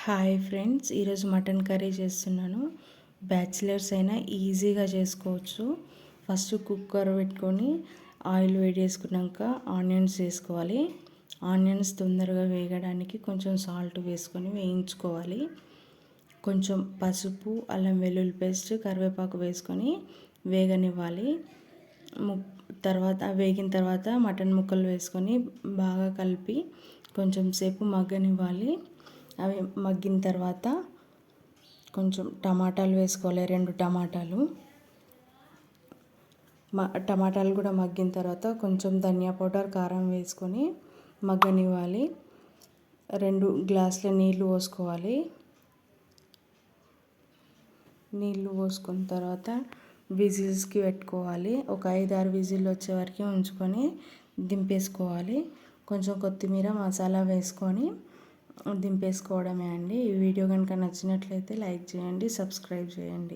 Hi friends, ఈరోజు mutton curry చేస్తున్నాను. Bachelors అయినా ఈజీగా చేసుకోవచ్చు. ఫస్ట్ కుక్కర్ పెట్టుకొని ఆయిల్ వేడి చేసుకున్నాక ఆనియన్స్ వేసుకోవాలి. ఆనియన్స్ తొందరగా వేగడానికి కొంచెం సాల్ట్ వేసుకొని వేయించుకోవాలి. కొంచెం పసుపు, అల్లం వెల్లుల్లి పేస్ట్, కరివేపాకు వేసుకొని వేగనివ్వాలి. వేగిన తర్వాత మటన్ ముక్కలు వేసుకొని బాగా కలిపి కొంచెం సేపు మగ్గనివ్వాలి. అవి మగ్గిన తర్వాత కొంచెం టమాటాలు వేసుకోవాలి. 2 టమాటాలు. టమాటాలు కూడా మగ్గిన తర్వాత కొంచెం ధనియా పౌడర్, కారం వేసుకొని మగ్గనివ్వాలి. 2 గ్లాసుల నీళ్ళు పోసుకోవాలి. నీళ్ళు పోసుకున్న తర్వాత విజిల్స్కి పెట్టుకోవాలి. ఒక 5-6 విజిల్ వచ్చే వరకు ఉంచుకొని దింపేసుకోవాలి. కొంచెం కొత్తిమీర, మసాలా వేసుకొని దింపేసుకోవడమే అండి. ఈ వీడియో కనుక నచ్చినట్లయితే లైక్ చేయండి, సబ్స్క్రైబ్ చేయండి.